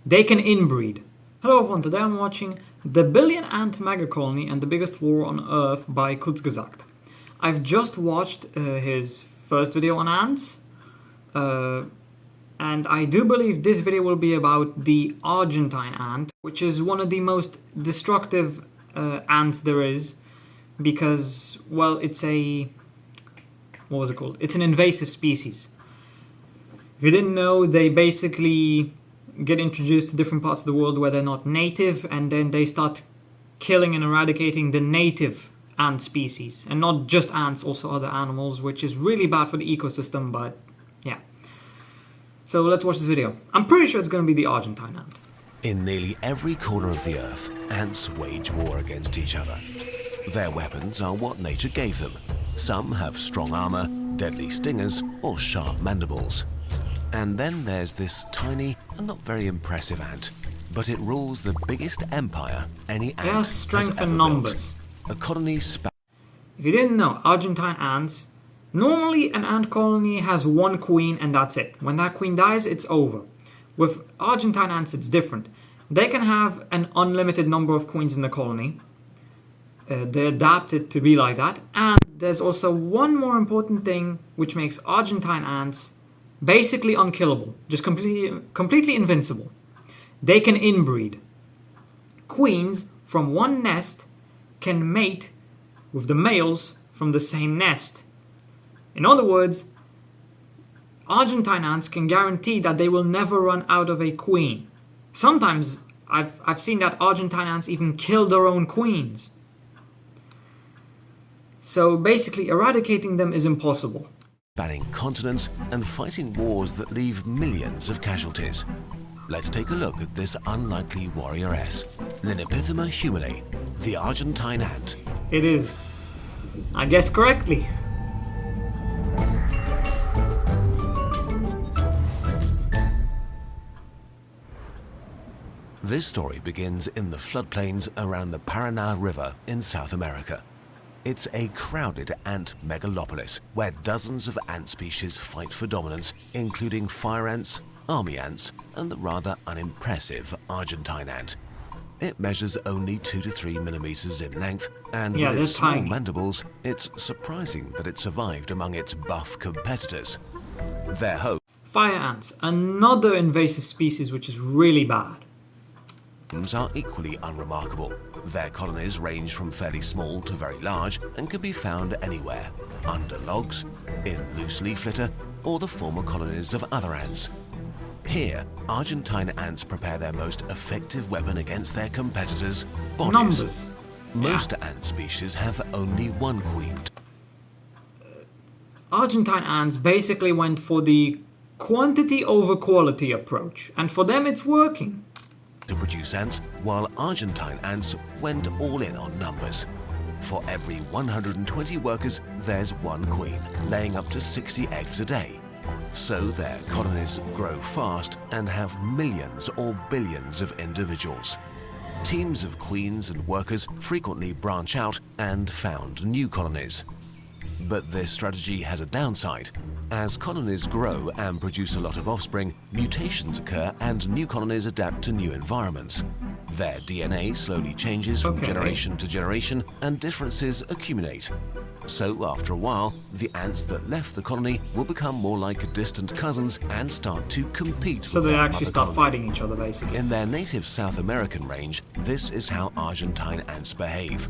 They can inbreed. Hello everyone, today I'm watching The Billion Ant Mega Colony and the Biggest War on Earth by Kurzgesagt. I've just watched his first video on ants, and I do believe this video will be about the Argentine ant, which is one of the most destructive ants there is, because, well, it's a... what was it called? It's an invasive species. If you didn't know, they basically get introduced to different parts of the world where they're not native, and then they start killing and eradicating the native ant species. And not just ants, also other animals, which is really bad for the ecosystem, but yeah. So let's watch this video. I'm pretty sure it's going to be the Argentine ant. In nearly every corner of the earth, ants wage war against each other. Their weapons are what nature gave them. Some have strong armor, deadly stingers, or sharp mandibles. And then there's this tiny and not very impressive ant, but it rules the biggest empire any ant has strength has ever and numbers. Built. A colony If you didn't know, Argentine ants, normally an ant colony has one queen and that's it. When that queen dies, it's over. With Argentine ants, it's different. They can have an unlimited number of queens in the colony. They're adapted to be like that. And there's also one more important thing which makes Argentine ants basically unkillable, just completely invincible. They can inbreed. Queens from one nest can mate with the males from the same nest. In other words, Argentine ants can guarantee that they will never run out of a queen. Sometimes I've seen that Argentine ants even kill their own queens. So basically eradicating them is impossible. Spanning continents and fighting wars that leave millions of casualties. Let's take a look at this unlikely warrioress, Linipithema humanae, the Argentine ant. It is. I guessed correctly. This story begins in the floodplains around the Paraná River in South America. It's a crowded ant megalopolis where dozens of ant species fight for dominance, including fire ants, army ants, and the rather unimpressive Argentine ant. It measures only 2 to 3 millimeters in length, and with its small mandibles, it's surprising that it survived among its buff competitors. Their hope. Fire ants, another invasive species which is really bad. Are equally unremarkable. Their colonies range from fairly small to very large and can be found anywhere, under logs, in loose leaf litter, or the former colonies of other ants. Here, Argentine ants prepare their most effective weapon against their competitors' bodies. Numbers. Most ant species have only one queen. Argentine ants basically went for the quantity over quality approach, and for them it's working. To produce ants, while Argentine ants went all in on numbers. For every 120 workers, there's one queen, laying up to 60 eggs a day. So their colonies grow fast and have millions or billions of individuals. Teams of queens and workers frequently branch out and found new colonies. But this strategy has a downside. As colonies grow and produce a lot of offspring, mutations occur and new colonies adapt to new environments. Their DNA slowly changes from generation to generation and differences accumulate. So after a while, the ants that left the colony will become more like distant cousins and start to compete. So they actually start fighting each other, basically. In their native South American range, this is how Argentine ants behave.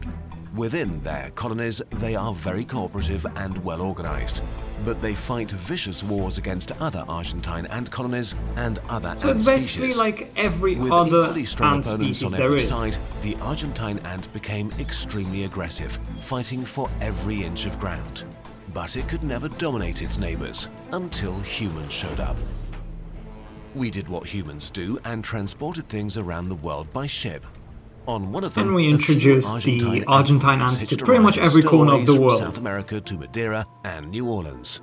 Within their colonies, they are very cooperative and well organized, but they fight vicious wars against other Argentine ant colonies and other ant species. So it's basically like every other ant species on every side, the Argentine ant became extremely aggressive, fighting for every inch of ground. But it could never dominate its neighbors until humans showed up. We did what humans do and transported things around the world by ship. On one of them, and we introduced the Argentine ants to pretty much every corner of the world. South America to Madeira and New Orleans.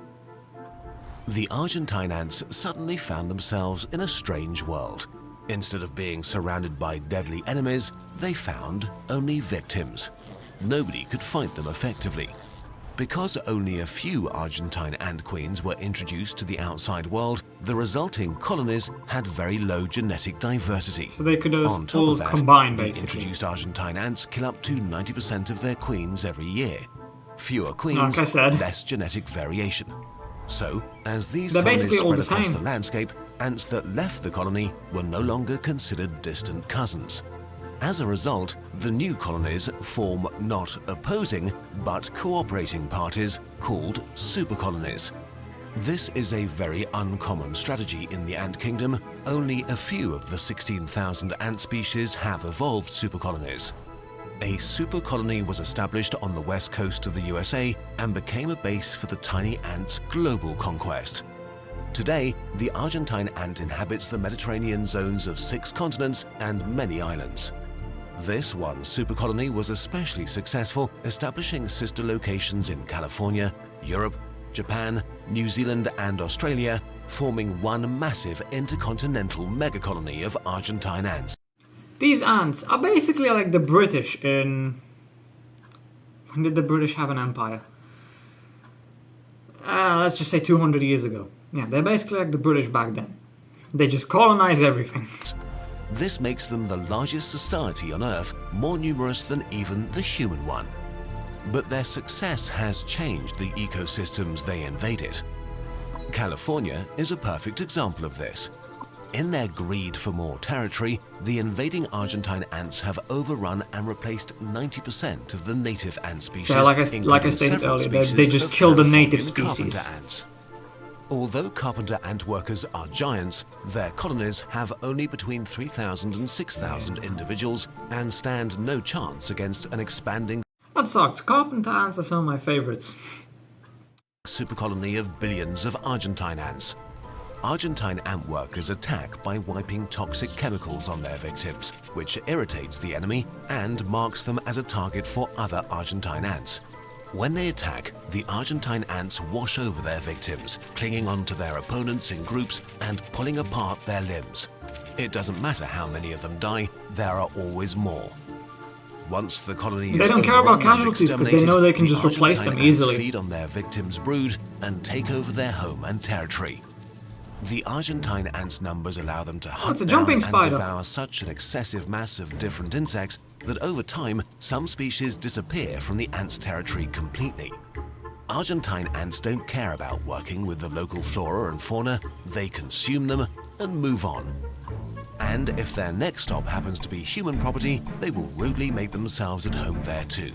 The Argentine ants suddenly found themselves in a strange world. Instead of being surrounded by deadly enemies, they found only victims. Nobody could fight them effectively. Because only a few Argentine ant queens were introduced to the outside world, the resulting colonies had very low genetic diversity. So they could On top all of that, combine, the basically. introduced Argentine ants kill up to 90% of their queens every year. Fewer queens, Like I said. less genetic variation. So, as these They're colonies basically all spread the across same. the landscape, ants that left the colony were no longer considered distant cousins. As a result, the new colonies form not opposing, but cooperating parties called supercolonies. This is a very uncommon strategy in the ant kingdom. Only a few of the 16,000 ant species have evolved supercolonies. A supercolony was established on the west coast of the USA and became a base for the tiny ant's global conquest. Today, the Argentine ant inhabits the Mediterranean zones of 6 continents and many islands. This one supercolony was especially successful, establishing sister locations in California, Europe, Japan, New Zealand and Australia, forming one massive intercontinental megacolony of Argentine ants. These ants are basically like the British in... When did the British have an empire? Let's just say 200 years ago. Yeah, they're basically like the British back then. They just colonize everything. This makes them the largest society on Earth, more numerous than even the human one. But their success has changed the ecosystems they invaded. California is a perfect example of this. In their greed for more territory, the invading Argentine ants have overrun and replaced 90% of the native ant species. So like I stated several earlier, they species just of kill the native Californian species. carpenter ants. Although carpenter ant workers are giants, their colonies have only between 3,000 and 6,000 individuals and stand no chance against an expanding That sucks. Carpenter ants are some of my favorites. supercolony of billions of Argentine ants. Argentine ant workers attack by wiping toxic chemicals on their victims, which irritates the enemy and marks them as a target for other Argentine ants. When they attack, the Argentine ants wash over their victims, clinging onto their opponents in groups and pulling apart their limbs. It doesn't matter how many of them die, there are always more. Once the colony is They don't care about overrun and casualties because they know they can just exterminated, replace the them Argentine ants easily. feed on their victims' brood and take over their home and territory. The Argentine ants' numbers allow them to hunt it's a down jumping and spider. devour such an excessive mass of different insects that over time, some species disappear from the ants' territory completely. Argentine ants don't care about working with the local flora and fauna, they consume them and move on. And if their next stop happens to be human property, they will rudely make themselves at home there too.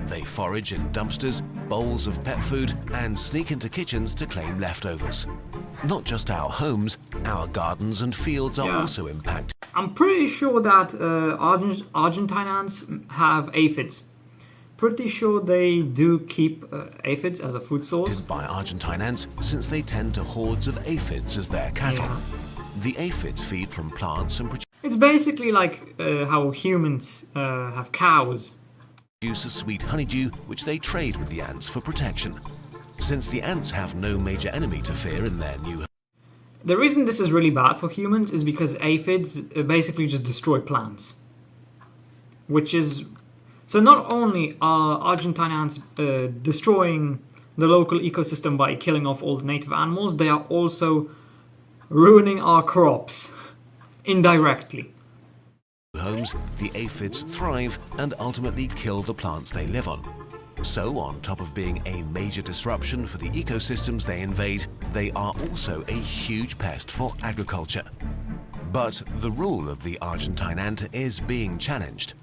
They forage in dumpsters, bowls of pet food, and sneak into kitchens to claim leftovers. Not just our homes, our gardens and fields are also impacted. I'm pretty sure that Argentine ants have aphids. Pretty sure they do keep aphids as a food source. By Argentine ants, since they tend to hordes of aphids as their cattle. Yeah. The aphids feed from plants and It's basically like how humans have cows. produce a sweet honeydew which they trade with the ants for protection. Since the ants have no major enemy to fear in their new The reason this is really bad for humans is because aphids basically just destroy plants. Which is... So not only are Argentine ants destroying the local ecosystem by killing off all the native animals, they are also ruining our crops indirectly. homes, the aphids thrive and ultimately kill the plants they live on. So, on top of being a major disruption for the ecosystems they invade, they are also a huge pest for agriculture. But the rule of the Argentine ant is being challenged.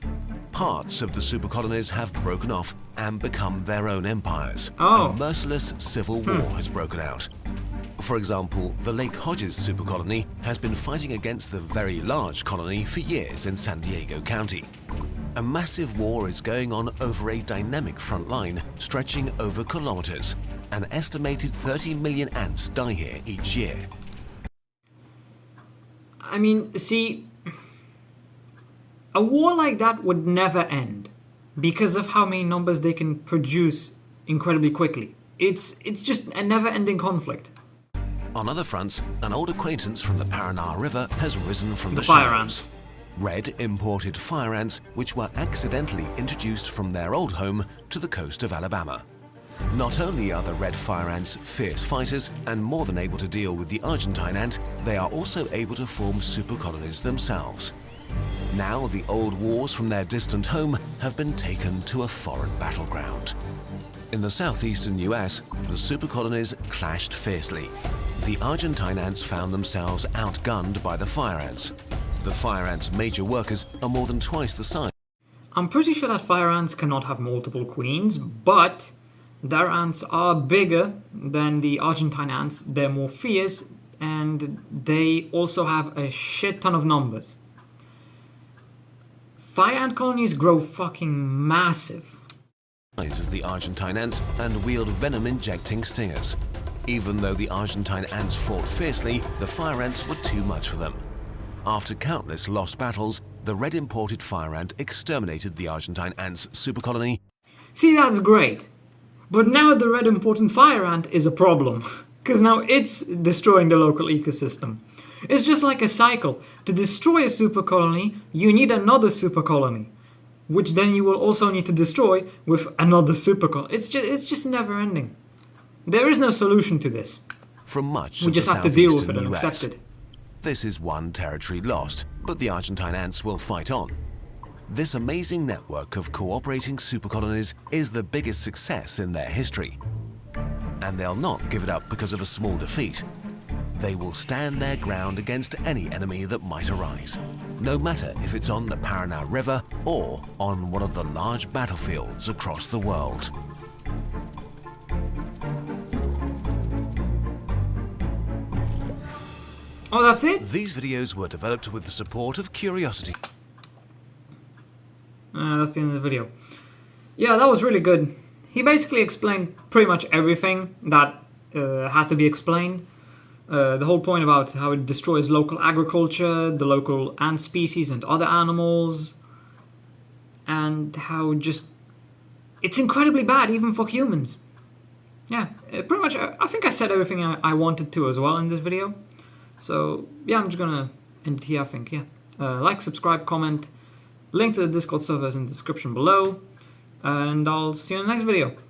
Parts of the supercolonies have broken off and become their own empires. Oh. A merciless civil war has broken out. For example, the Lake Hodges supercolony has been fighting against the very large colony for years in San Diego County. A massive war is going on over a dynamic front line stretching over kilometers. An estimated 30 million ants die here each year. I mean, see, a war like that would never end because of how many numbers they can produce incredibly quickly. It's just a never-ending conflict. On other fronts, an old acquaintance from the Paraná River has risen from the fire shadows. ants. Red imported fire ants which were accidentally introduced from their old home to the coast of Alabama. Not only are the red fire ants fierce fighters and more than able to deal with the Argentine ant, they are also able to form super colonies themselves. Now the old wars from their distant home have been taken to a foreign battleground. In the southeastern US, the super colonies clashed fiercely. The Argentine ants found themselves outgunned by the fire ants. The fire ants' major workers are more than twice the size. I'm pretty sure that fire ants cannot have multiple queens, but their ants are bigger than the Argentine ants, they're more fierce, and they also have a shit ton of numbers. Fire ant colonies grow fucking massive. As the Argentine ants and wield venom-injecting stingers. Even though the Argentine ants fought fiercely, the fire ants were too much for them. After countless lost battles, the red imported fire ant exterminated the Argentine ants' super colony. See, that's great. But now the red important fire ant is a problem, because now it's destroying the local ecosystem. It's just like a cycle. To destroy a super colony, you need another super colony, which then you will also need to destroy with another super colony. It's just never ending. There is no solution to this. From much We of just the have to deal with it southeastern and US. accept it. This is one territory lost, but the Argentine ants will fight on. This amazing network of cooperating super colonies is the biggest success in their history. And they'll not give it up because of a small defeat. They will stand their ground against any enemy that might arise, no matter if it's on the Paraná River or on one of the large battlefields across the world. Oh, that's it? These videos were developed with the support of Curiosity. That's the end of the video. Yeah, that was really good. He basically explained pretty much everything that had to be explained. The whole point about how it destroys local agriculture, the local ant species and other animals, and how just it's incredibly bad even for humans. Yeah, pretty much I think I said everything I wanted to as well in this video. So yeah, I'm just gonna end it here, I think. Yeah, like, subscribe, comment, link to the Discord server is in the description below, and I'll see you in the next video.